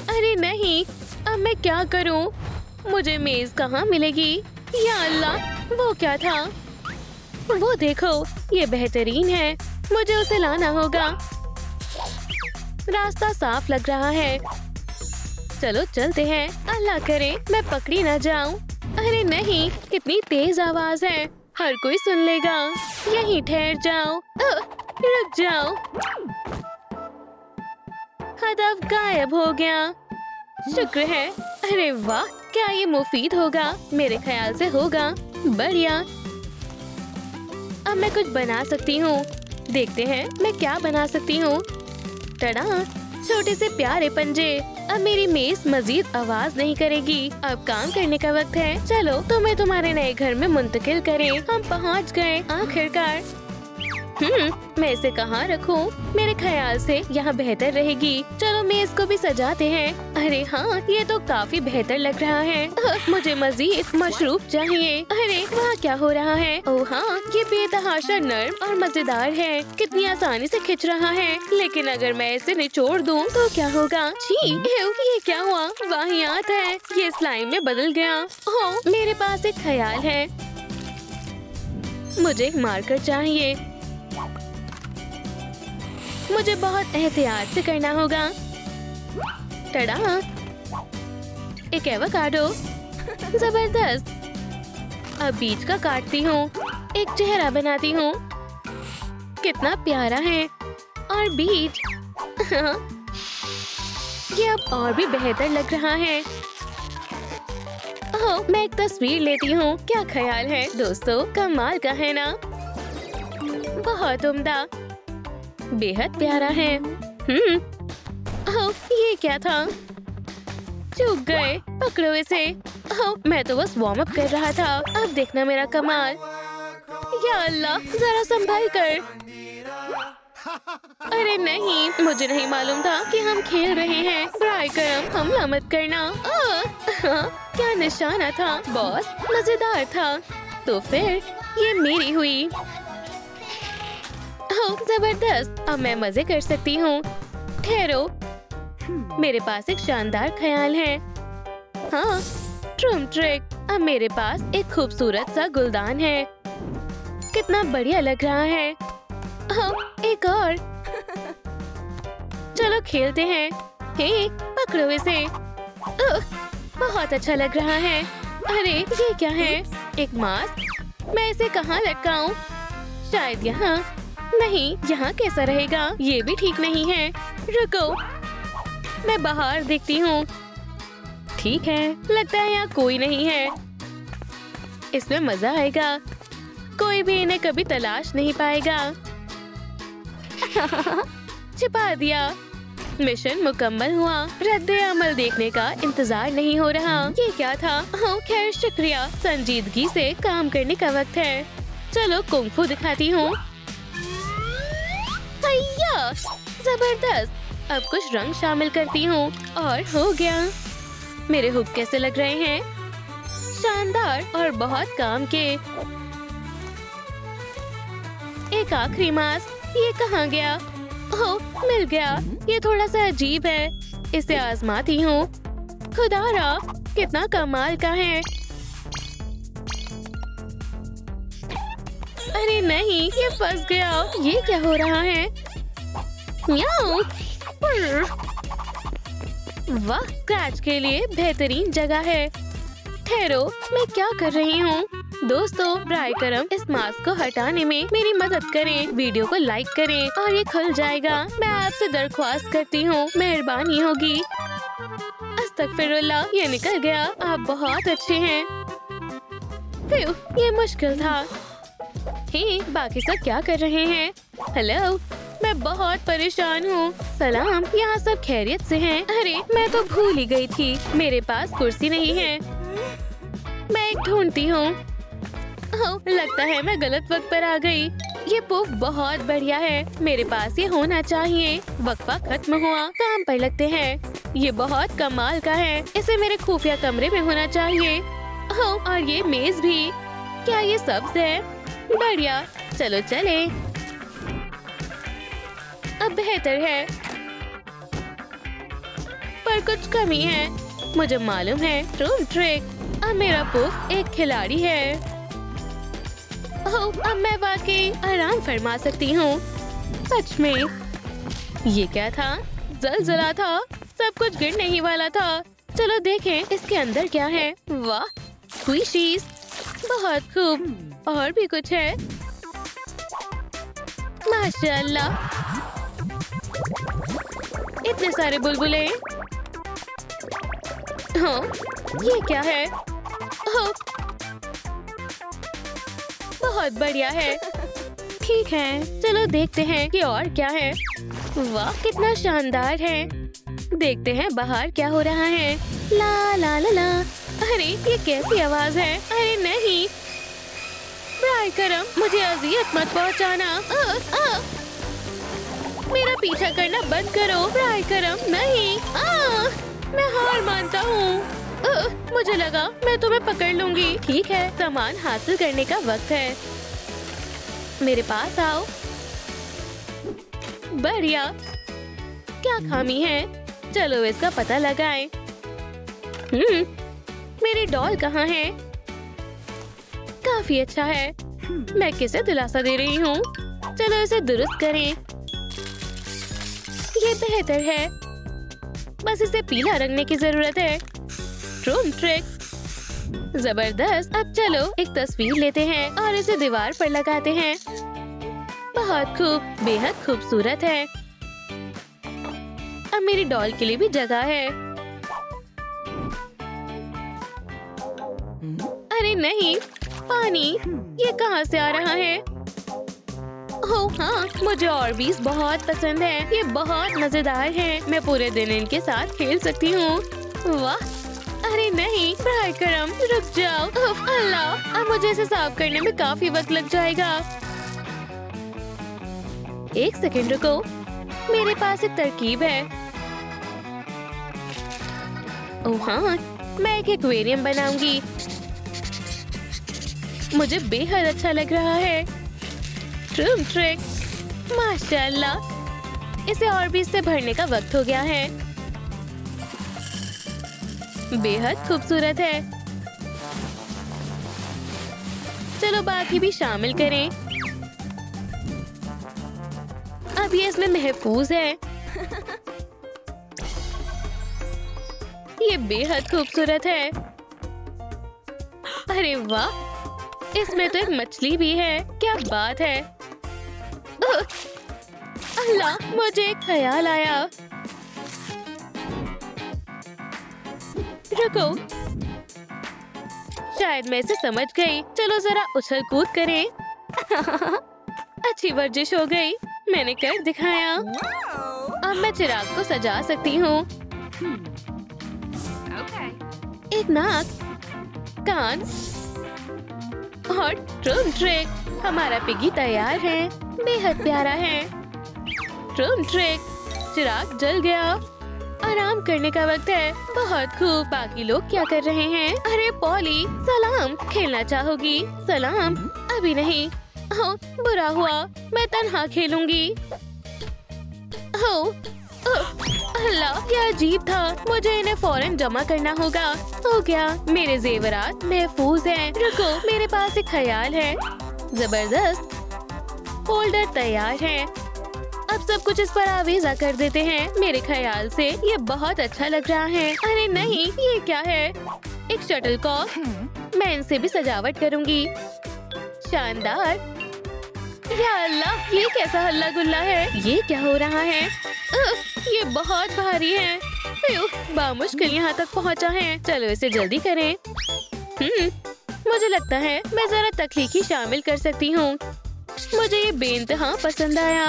[SPEAKER 1] अरे नहीं, अब मैं क्या करूं? मुझे मेज कहाँ मिलेगी? या अल्लाह, वो क्या था? वो देखो, ये बेहतरीन है। मुझे उसे लाना होगा। रास्ता साफ लग रहा है। चलो चलते हैं। अल्लाह करे मैं पकड़ी ना जाऊं। अरे नहीं, कितनी तेज आवाज है, हर कोई सुन लेगा। यहीं ठहर जाओ। रुक जाओ। हदफ गायब हो गया। शुक्र है। अरे वाह, क्या ये मुफीद होगा? मेरे ख्याल से होगा। बढ़िया। अब मैं कुछ बना सकती हूँ। देखते हैं मैं क्या बना सकती हूँ। टड़ा, छोटे से प्यारे पंजे। अब मेरी मेज मजीद आवाज नहीं करेगी। अब काम करने का वक्त है। चलो तुम्हें तुम्हारे नए घर में मुंतकिल करें। हम पहुँच गए आखिरकार। मैं इसे कहाँ रखूं? मेरे ख्याल से यहाँ बेहतर रहेगी। चलो मेज को भी सजाते हैं। अरे हाँ, ये तो काफी बेहतर लग रहा है। मुझे मजीद मशरूब चाहिए। अरे वहाँ क्या हो रहा है? ओह हाँ, ये बेतहाशा नर्म और मजेदार है। कितनी आसानी से खिंच रहा है। लेकिन अगर मैं इसे निचोड़ दूँ तो क्या होगा? छी, ये क्या हुआ? वाहियात है। ये स्लाइम में बदल गया। ओह, मेरे पास एक ख्याल है। मुझे एक मार्कर चाहिए। मुझे बहुत एहतियात से करना होगा। टड़ा, एक एवोकाडो। जबरदस्त। अब बीज का काटती हूँ, एक चेहरा बनाती हूँ। कितना प्यारा है। और बीज। ये अब और भी बेहतर लग रहा है। ओह, मैं एक तस्वीर लेती हूँ। क्या ख्याल है दोस्तों? कमाल का है ना? बहुत उम्दा, बेहद प्यारा है। ओह, ये क्या था? चूक गए। पकड़ो इसे। ओह, मैं तो बस वार्म अप कर रहा था। अब देखना मेरा कमाल। या अल्लाह, जरा संभल कर। अरे नहीं, मुझे नहीं मालूम था कि हम खेल रहे हैं। फ्राई करम, हमला मत करना। क्या निशाना था बॉस? मजेदार था। तो फिर ये मेरी हुई। ओह जबरदस्त, अब मैं मजे कर सकती हूँ। ठहरो, मेरे पास एक शानदार ख्याल है। हाँ, ट्रूम ट्रिक। अब मेरे पास एक खूबसूरत सा गुलदान है। कितना बढ़िया लग रहा है। ओह, एक और। चलो खेलते हैं। हे, पकड़ो इसे। बहुत अच्छा लग रहा है। अरे ये क्या है? एक मास्क। मैं इसे कहाँ लटकाऊं? शायद यहाँ। नहीं, यहाँ कैसा रहेगा? ये भी ठीक नहीं है। रुको, मैं बाहर देखती हूँ। ठीक है, लगता है यहाँ कोई नहीं है। इसमें मजा आएगा। कोई भी इन्हें कभी तलाश नहीं पाएगा। छिपा दिया। मिशन मुकम्मल हुआ। रद्दे अमल देखने का इंतजार नहीं हो रहा। ये क्या था? हाँ खैर शुक्रिया। संजीदगी से काम करने का वक्त है। चलो कुंग-फू दिखाती हूँ। हैया! जबरदस्त। अब कुछ रंग शामिल करती हूँ और हो गया। मेरे हुक कैसे लग रहे हैं? शानदार और बहुत काम के। एक आखिरी मास्क। ये कहाँ गया? ओह मिल गया। ये थोड़ा सा अजीब है। इसे आजमाती हूँ। खुदारा कितना कमाल का है। अरे नहीं ये फंस गया। ये क्या हो रहा है? म्याऊ। वाह स्क्रैच के लिए बेहतरीन जगह है। ठहरो मैं क्या कर रही हूँ? दोस्तों ब्राय करम इस मास्क को हटाने में मेरी मदद करें। वीडियो को लाइक करें और ये खुल जाएगा। मैं आपसे दरख्वास्त करती हूँ, मेहरबानी होगी। अस्तगफिरुल्लाह ये निकल गया। आप बहुत अच्छे हैं। फिर ये मुश्किल था। हे बाकी सब क्या कर रहे हैं? हेलो मैं बहुत परेशान हूँ। सलाम यहाँ सब खैरियत से हैं? अरे मैं तो भूल ही गई थी। मेरे पास कुर्सी नहीं है। मैं एक ढूंढती हूँ। लगता है मैं गलत वक्त पर आ गई। ये पुफ बहुत बढ़िया है। मेरे पास ये होना चाहिए। वक्फा खत्म हुआ। काम पर लगते हैं। ये बहुत कमाल का है। इसे मेरे खुफिया कमरे में होना चाहिए। और ये मेज भी। क्या ये सब्ज है? बढ़िया चलो चले। अब बेहतर है पर कुछ कमी है। मुझे मालूम है रूम ट्रिक। अब मेरा पुफ एक खिलाड़ी है। अब मैं वाकई आराम फरमा सकती हूँ। सच में ये क्या था? जलजला था। सब कुछ गिरने ही वाला था। चलो देखें इसके अंदर क्या है। वाह स्क्वीशीज बहुत खूब। और भी कुछ है। माशाल्लाह इतने सारे बुलबुले। हाँ ये क्या है? बहुत बढ़िया है। ठीक है चलो देखते हैं कि और क्या है। वाह कितना शानदार है। देखते हैं बाहर क्या हो रहा है। ला ला ला ला। अरे ये कैसी आवाज है? अरे नहीं ब्राय करम मुझे अजियत मत पहुंचाना। मेरा पीछा करना बंद करो। ब्राय करम नहीं। मैं हार मानता हूँ। मुझे लगा मैं तुम्हें पकड़ लूंगी। ठीक है सामान हासिल करने का वक्त है। मेरे पास आओ। बढ़िया। क्या खामी है? चलो इसका पता लगाएं। मेरी डॉल कहाँ है? काफी अच्छा है। मैं किसे दिलासा दे रही हूँ? चलो इसे दुरुस्त करें। ये बेहतर है। बस इसे पीला रंगने की जरूरत है। रूम ट्रिक जबरदस्त। अब चलो एक तस्वीर लेते हैं और इसे दीवार पर लगाते हैं। बहुत खूब। बेहद खूबसूरत है। अब मेरी डॉल के लिए भी जगह है। अरे नहीं पानी ये कहाँ से आ रहा है? ओह हाँ मुझे ऑर्बीज बहुत पसंद है। ये बहुत मजेदार है। मैं पूरे दिन इनके साथ खेल सकती हूँ। वाह अरे नहीं ब्राय करम रुक जाओ। अल्लाह अब मुझे इसे साफ करने में काफी वक्त लग जाएगा। एक सेकंड रुको। मेरे पास एक तरकीब है। ओह हाँ मैं एक एक्वेरियम बनाऊंगी। मुझे बेहद अच्छा लग रहा है। रूम ट्रिक माशाल्लाह। इसे और भी इससे भरने का वक्त हो गया है। बेहद खूबसूरत है। चलो बाकी भी शामिल करें। अब ये इसमें महफूज है। ये बेहद खूबसूरत है। अरे वाह इसमें तो एक मछली भी है। क्या बात है। अल्लाह मुझे एक ख्याल आया। रुको शायद मैं इसे समझ गई। चलो जरा उछल कूद करें। अच्छी वर्जिश हो गई, मैंने कर दिखाया। अब मैं चिराग को सजा सकती हूँ। एक नाक, कान और ट्रूम ट्रिक। हमारा पिगी तैयार है, बेहद प्यारा है। ट्रूम ट्रिक, चिराग जल गया। आराम करने का वक्त है। बहुत खूब। बाकी लोग क्या कर रहे हैं? अरे पॉली, सलाम। खेलना चाहोगी? सलाम। अभी नहीं। ओह, बुरा हुआ, मैं तन्हा खेलूंगी। ओह, अल्लाह, क्या अजीब था। मुझे इन्हें फौरन जमा करना होगा। हो गया, मेरे जेवरात महफूज हैं। रुको, मेरे पास एक ख्याल है। जबरदस्त, फोल्डर तैयार है। अब सब कुछ इस पर आवेजा कर देते हैं। मेरे ख्याल से ये बहुत अच्छा लग रहा है। अरे नहीं, ये क्या है? एक शटलकॉक। मैं इनसे भी सजावट करूंगी। शानदार। या अल्लाह, ये कैसा हल्ला गुल्ला है? ये क्या हो रहा है? ये बहुत भारी है। बामुश्किल यहाँ तक पहुँचा है। चलो इसे जल्दी करें। मुझे लगता है मैं जरा तख्लीकी शामिल कर सकती हूँ। मुझे ये बेइंतहा पसंद आया।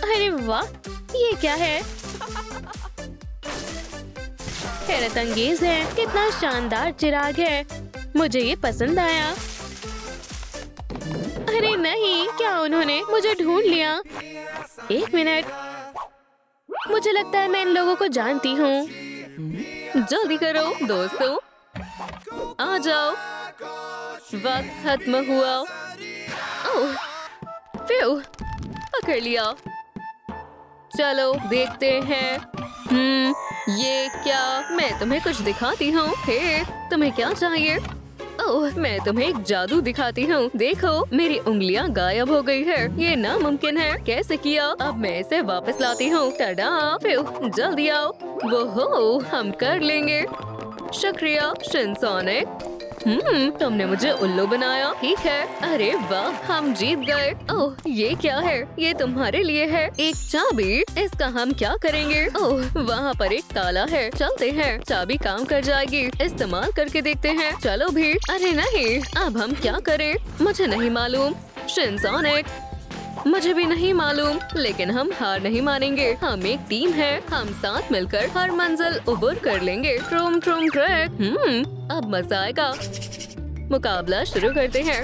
[SPEAKER 1] अरे वाह, ये क्या है? हैरत अंगेज है। कितना शानदार चिराग है। मुझे ये पसंद आया। अरे नहीं, क्या उन्होंने मुझे ढूंढ लिया? एक मिनट, मुझे लगता है मैं इन लोगों को जानती हूँ। जल्दी करो दोस्तों, आ जाओ, वक्त खत्म हुआ। ओह, फिर पकड़ लिया। चलो देखते हैं। ये क्या? मैं तुम्हें कुछ दिखाती हूँ। हे, तुम्हें क्या चाहिए? ओह, मैं तुम्हें एक जादू दिखाती हूँ। देखो, मेरी उंगलियाँ गायब हो गई है। ये नामुमकिन है। कैसे किया? अब मैं इसे वापस लाती हूँ। टडा! फिर जल्दी आओ। वो हो, हम कर लेंगे। शुक्रिया शिनसोनिक। तुमने मुझे उल्लू बनाया। ठीक है। अरे वाह, हम जीत गए। ओह, ये क्या है? ये तुम्हारे लिए है। एक चाबी। इसका हम क्या करेंगे? ओह, वहाँ पर एक ताला है। चलते हैं, चाबी काम कर जाएगी। इस्तेमाल करके देखते हैं। चलो भी। अरे नहीं, अब हम क्या करें? मुझे नहीं मालूम। शिनसोनिक, मुझे भी नहीं मालूम, लेकिन हम हार नहीं मानेंगे। हम एक टीम है। हम साथ मिलकर हर मंजिल उबर कर लेंगे। ट्रूम ट्रूम ट्रैक। अब मजा आएगा। मुकाबला शुरू करते हैं।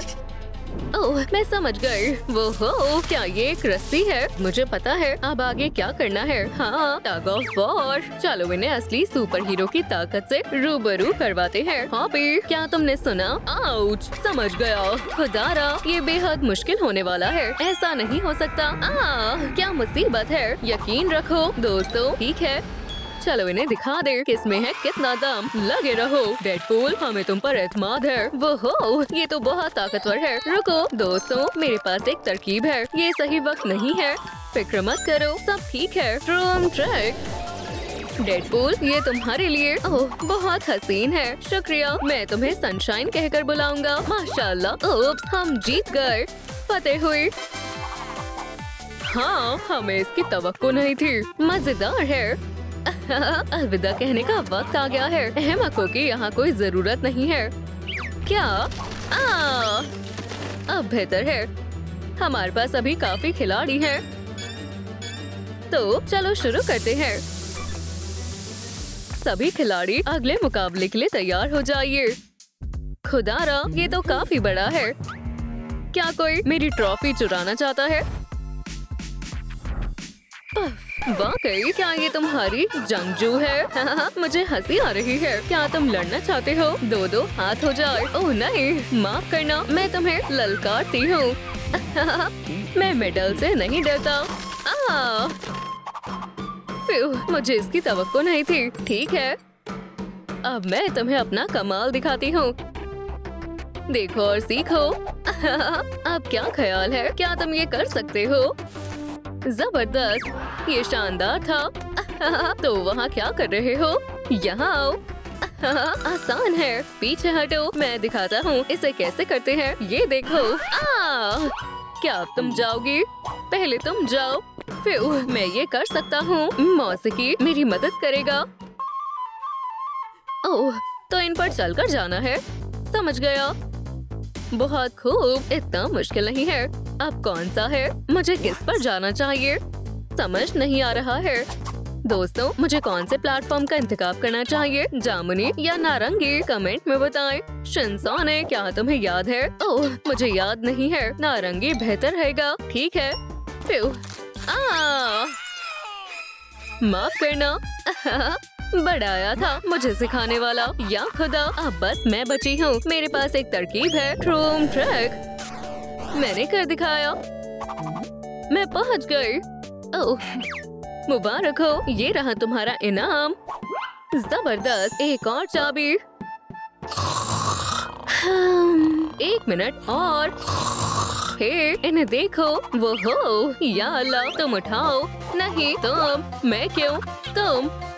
[SPEAKER 1] ओह, मैं समझ गई। वो हो, क्या ये एक रस्सी है? मुझे पता है। अब आगे क्या करना है? हाँ, टग ऑफ वॉर। चलो इन्हें असली सुपर हीरो की ताकत से रूबरू करवाते हैं। हॉपी, क्या तुमने सुना? आउच, समझ गया। खुदारा, ये बेहद मुश्किल होने वाला है। ऐसा नहीं हो सकता। क्या मुसीबत है। यकीन रखो दोस्तों। ठीक है, चलो इन्हें दिखा दे किसमें है कितना दम। लगे रहो डेडपूल, हमें तुम पर एतमाद है। वो हो, ये तो बहुत ताकतवर है। रुको दोस्तों, मेरे पास एक तरकीब है। ये सही वक्त नहीं है। फिक्र मत करो, सब ठीक है। ट्रूम ट्रैक। डेडपूल, ये तुम्हारे लिए। ओह, बहुत हसीन है। शुक्रिया। मैं तुम्हें सनशाइन कहकर बुलाऊंगा। माशाल्लाह। ओप्स, हम जीत गए। फतेह हुई। हाँ, हमें इसकी तवक्को नहीं थी। मजेदार है। अलविदा कहने का वक्त आ गया है। अहमकों की यहाँ कोई जरूरत नहीं है। क्या? अब बेहतर है। हमारे पास अभी काफी खिलाड़ी हैं। तो चलो शुरू करते हैं। सभी खिलाड़ी अगले मुकाबले के लिए तैयार हो जाइए। खुदारा, ये तो काफी बड़ा है। क्या कोई मेरी ट्रॉफी चुराना चाहता है? वाकई, क्या ये तुम्हारी जंगजू है? मुझे हंसी आ रही है। क्या तुम लड़ना चाहते हो? दो दो हाथ हो जाए। ओह नहीं, माफ करना, मैं तुम्हें ललकारती हूँ। मैं मेडल से नहीं डरता। मुझे इसकी तवक्को नहीं थी। ठीक है, अब मैं तुम्हें अपना कमाल दिखाती हूँ। देखो और सीखो। अब क्या ख्याल है? क्या तुम ये कर सकते हो? जबरदस्त, ये शानदार था। तो वहाँ क्या कर रहे हो? यहाँ आओ। आसान है, पीछे हटो, मैं दिखाता हूँ इसे कैसे करते हैं। ये देखो। क्या अब तुम जाओगी? पहले तुम जाओ, फिर मैं ये कर सकता हूँ। मौसीकी मेरी मदद करेगा। ओह, तो इन पर चलकर जाना है। समझ गया। बहुत खूब, इतना मुश्किल नहीं है। अब कौन सा है? मुझे किस पर जाना चाहिए? समझ नहीं आ रहा है। दोस्तों, मुझे कौन से प्लेटफॉर्म का इंतखाब करना चाहिए? जामुनी या नारंगी? कमेंट में बताएं। शिनचैन, क्या तुम्हें याद है? ओह, मुझे याद नहीं है। नारंगी बेहतर रहेगा। ठीक है। माफ करना। बढ़ाया था मुझे सिखाने वाला। या खुदा, अब बस मैं बची हूँ। मेरे पास एक तरकीब है। ट्रूम ट्रैक मैंने कर दिखाया। मैं पहुँच गई। ओह, मुबारक हो, ये रहा तुम्हारा इनाम। जबरदस्त, एक और चाबी। 1 मिनट और। हे, इन्हें देखो। वो हो, या अल्लाह, तुम उठाओ। नहीं तुम। मैं क्यों?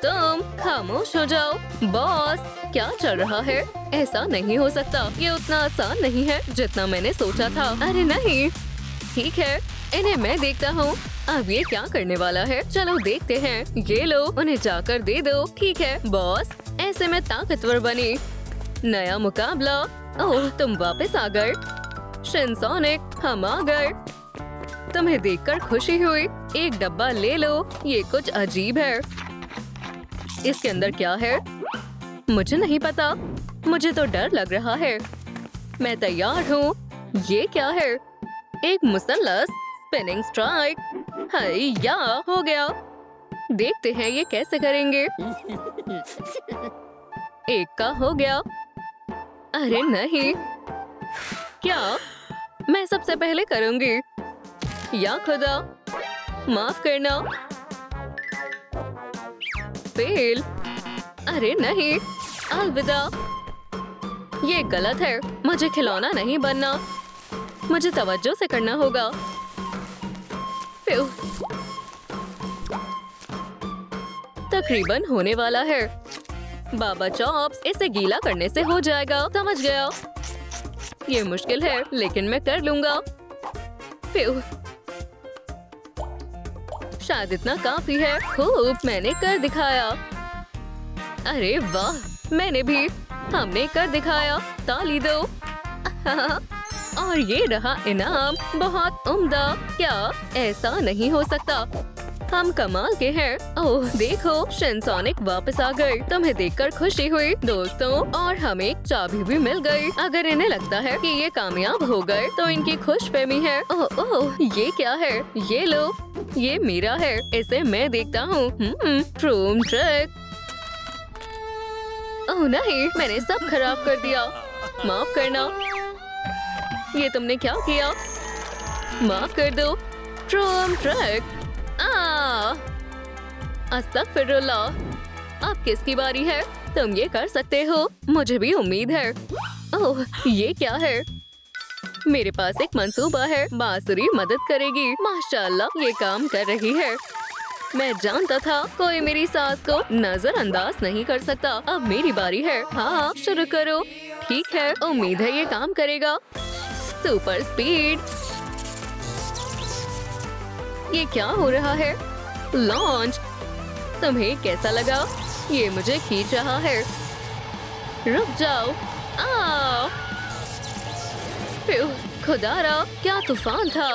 [SPEAKER 1] तुम खामोश हो जाओ। बॉस, क्या चल रहा है? ऐसा नहीं हो सकता। ये उतना आसान नहीं है जितना मैंने सोचा था। अरे नहीं। ठीक है, इन्हें मैं देखता हूँ। अब ये क्या करने वाला है? चलो देखते हैं। ये लो, उन्हें जाकर दे दो। ठीक है बॉस, ऐसे में ताकतवर बनी। नया मुकाबला। ओह, तुम वापस आ गए। शिनचैन, हम आ गए। तुम्हें देखकर खुशी हुई। एक डब्बा ले लो। ये कुछ अजीब है। इसके अंदर क्या है? मुझे नहीं पता। मुझे तो डर लग रहा है। मैं तैयार हूँ। ये क्या है? एक मुसल्लस। Spinning strike. हाय, या हो गया। देखते हैं ये कैसे करेंगे। एक का हो गया। अरे नहीं। क्या? मैं सबसे पहले करूंगी। या खुदा, माफ करना। फेल। अरे नहीं। अलविदा। ये गलत है। मुझे खिलौना नहीं बनना। मुझे तवज्जो से करना होगा। तकरीबन होने वाला है। बाबा चॉप्स, इसे गीला करने से हो जाएगा। समझ गया। ये मुश्किल है, लेकिन मैं कर लूंगा। शायद इतना काफी है। खूब, मैंने कर दिखाया। अरे वाह, मैंने भी। हमने कर दिखाया। ताली दो। और ये रहा इनाम। बहुत उम्दा। क्या ऐसा नहीं हो सकता? हम कमाल के हैं। ओह देखो, शिनचैन वापस आ गए। तुम्हें देखकर खुशी हुई दोस्तों। और हमें एक चाबी भी मिल गई। अगर इन्हें लगता है कि ये कामयाब हो गए तो इनकी खुशफहमी है। ओह ओह, ये क्या है? ये लो, ये मेरा है। इसे मैं देखता हूँ। ट्रूम ट्रैक। ओह नहीं, मैंने सब खराब कर दिया। माफ करना। ये तुमने क्या किया? माफ कर दो। ट्रूम ट्रैक। अस्तगफिरुल्लाह। अब किसकी बारी है? तुम ये कर सकते हो। मुझे भी उम्मीद है। ओह, ये क्या है? मेरे पास एक मंसूबा है। बांसुरी मदद करेगी। माशाल्लाह, ये काम कर रही है। मैं जानता था कोई मेरी सास को नजरअंदाज नहीं कर सकता। अब मेरी बारी है। हाँ, शुरू करो। ठीक है, उम्मीद है ये काम करेगा। Super speed. ये क्या हो रहा है? लॉन्च। तुम्हें कैसा लगा? ये मुझे खींच रहा है। रुक जाओ। खुदारा, क्या तूफान था।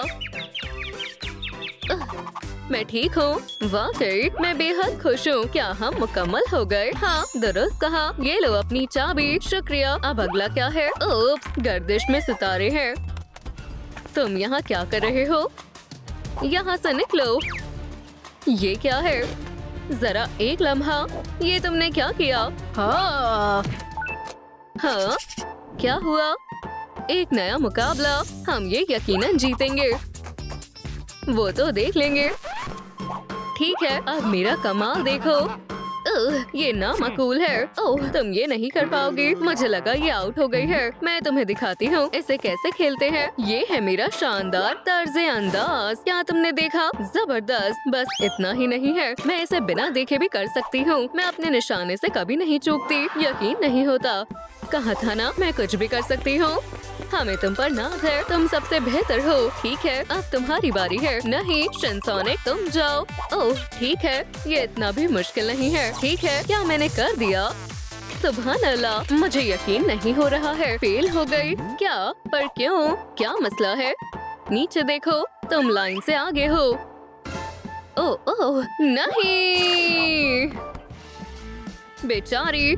[SPEAKER 1] मैं ठीक हूँ। वाकई मैं बेहद खुश हूँ। क्या हम मुकम्मल हो गए? हाँ, दुरुस्त कहा। ये लो अपनी चाबी। शुक्रिया। अब अगला क्या है? ओप्स, गर्दिश में सितारे हैं। तुम यहाँ क्या कर रहे हो? यहाँ से निकलो। ये क्या है? जरा एक लम्हा। ये तुमने क्या किया? हाँ, क्या हुआ? एक नया मुकाबला। हम ये यकीनन जीतेंगे। वो तो देख लेंगे। ठीक है, अब मेरा कमाल देखो। ये नामाकूल है। ओह, तुम ये नहीं कर पाओगी। मुझे लगा ये आउट हो गई है। मैं तुम्हें दिखाती हूँ इसे कैसे खेलते हैं। ये है मेरा शानदार तर्ज़े अंदाज। क्या तुमने देखा? जबरदस्त। बस इतना ही नहीं है, मैं इसे बिना देखे भी कर सकती हूँ। मैं अपने निशाने से कभी नहीं चूकती। यकीन नहीं होता। कहा था ना, मैं कुछ भी कर सकती हूँ। हमें तुम पर नाज है। तुम सबसे बेहतर हो। ठीक है, अब तुम्हारी बारी है। नहीं शिनचैन, तुम जाओ। ओह ठीक है, ये इतना भी मुश्किल नहीं है। ठीक है, क्या मैंने कर दिया? सुभान अल्लाह, मुझे यकीन नहीं हो रहा है, फेल हो गई। क्या? पर क्यों? क्या मसला है? नीचे देखो, तुम लाइन से आगे हो। ओह नहीं, बेचारी।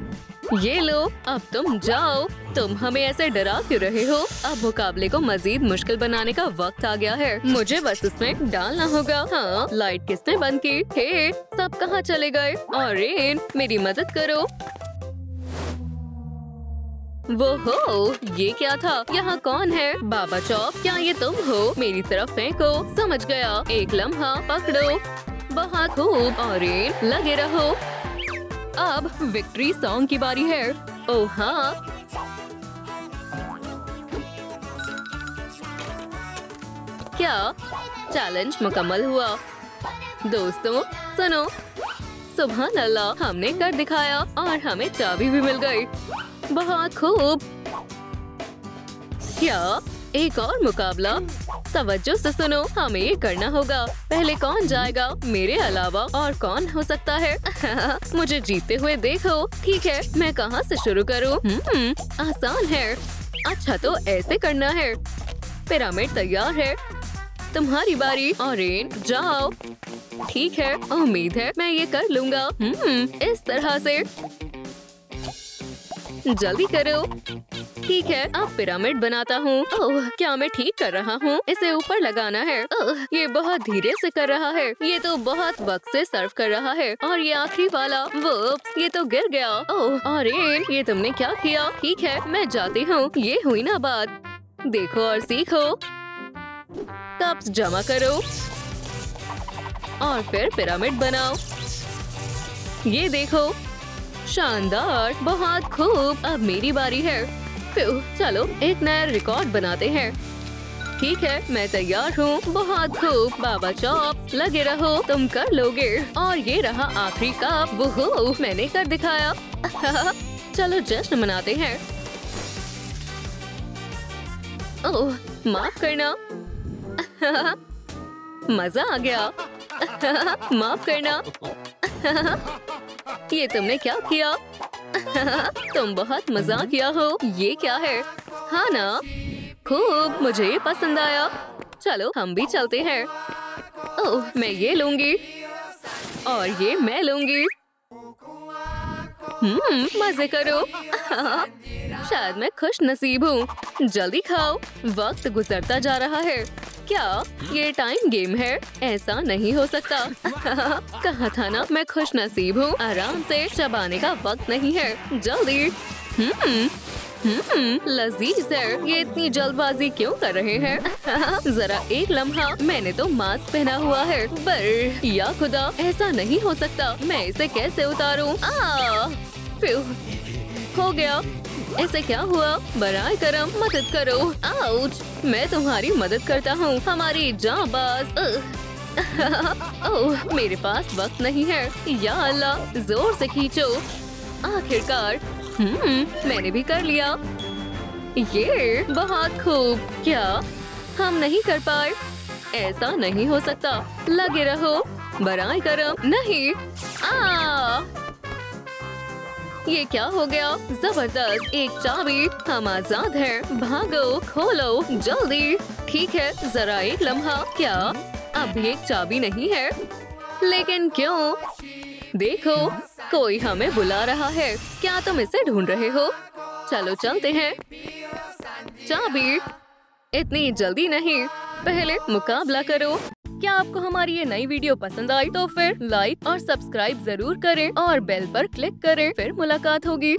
[SPEAKER 1] ये लो, अब तुम जाओ। तुम हमें ऐसे डरा क्यों रहे हो? अब मुकाबले को मजीद मुश्किल बनाने का वक्त आ गया है। मुझे बस इसमें डालना होगा। हाँ, लाइट किसने बंद की? हे, सब कहाँ चले गए? और रेन, मेरी मदद करो। वो हो, ये क्या था? यहाँ कौन है? बाबा चौप, क्या ये तुम हो? मेरी तरफ फेंको। समझ गया। एक लम्हा, पकड़ो। बहुत खूब। और रेन, लगे रहो। अब विक्ट्री सॉन्ग की बारी है। ओह हाँ, क्या? चैलेंज मुकम्मल हुआ। दोस्तों सुनो, सुभान अल्लाह, हमने कर दिखाया और हमें चाबी भी मिल गई। बहुत खूब। क्या? एक और मुकाबला? तवज्जो से सुनो, हमें ये करना होगा। पहले कौन जाएगा मेरे अलावा? और कौन हो सकता है? मुझे जीतते हुए देखो। ठीक है, मैं कहाँ से शुरू करूँ? आसान है। अच्छा, तो ऐसे करना है। पिरामिड तैयार है, तुम्हारी बारी। और रेन, जाओ। ठीक है, उम्मीद है मैं ये कर लूँगा। इस तरह से। जल्दी करो। ठीक है, अब पिरामिड बनाता हूँ। ओह, क्या मैं ठीक कर रहा हूँ? इसे ऊपर लगाना है। ओह, ये बहुत धीरे से कर रहा है। ये तो बहुत वक्त से सर्व कर रहा है। और ये आखिरी वाला, वो ये तो गिर गया। ओह, और ये तुमने क्या किया? ठीक है, मैं जाती हूँ। ये हुई ना बात। देखो और सीखो। कप्स जमा करो और फिर पिरामिड बनाओ। ये देखो, शानदार, बहुत खूब। अब मेरी बारी है। चलो एक नया रिकॉर्ड बनाते हैं। ठीक है, मैं तैयार हूँ। बहुत खूब। बाबा चौप, लगे रहो, तुम कर लोगे। और ये रहा आखिरी कप। वो मैंने कर दिखाया। चलो जश्न मनाते हैं। ओह, माफ करना। मजा आ गया। माफ करना। ये तुमने क्या किया? तुम बहुत मजाकिया हो। ये क्या है? हाँ ना, खूब, मुझे ये पसंद आया। चलो हम भी चलते हैं। ओह, मैं ये लूंगी और ये मैं लूंगी। मजे करो। शायद मैं खुश नसीब हूँ। जल्दी खाओ, वक्त गुजरता जा रहा है। क्या ये टाइम गेम है? ऐसा नहीं हो सकता। कहा था ना मैं खुश नसीब हूँ। आराम से, चबाने का वक्त नहीं है। जल्दी। लजीज है। ये इतनी जल्दबाजी क्यों कर रहे हैं? जरा एक लम्हा। मैंने तो मास्क पहना हुआ है। पर या खुदा, ऐसा नहीं हो सकता। मैं इसे कैसे उतारूं? हो गया। ऐसे क्या हुआ? बराए करम, मदद करो। आउच, मैं तुम्हारी मदद करता हूँ, हमारी जांबाज। ओह, मेरे पास वक्त नहीं है। या अल्लाह, जोर से खींचो। आखिरकार। मैंने भी कर लिया। ये बहुत खूब। क्या हम नहीं कर पाए? ऐसा नहीं हो सकता। लगे रहो, बराए करम। नहीं। ये क्या हो गया? जबरदस्त, एक चाबी। हम आजाद हैं। भागो, खोलो, जल्दी। ठीक है, जरा एक लम्हा। क्या अब भी एक चाबी नहीं है? लेकिन क्यों? देखो, कोई हमें बुला रहा है। क्या तुम इसे ढूंढ रहे हो? चलो चलते हैं। चाबी? इतनी जल्दी नहीं, पहले मुकाबला करो। क्या आपको हमारी ये नई वीडियो पसंद आई तो फिर लाइक और सब्सक्राइब जरूर करें और बेल पर क्लिक करें। फिर मुलाकात होगी।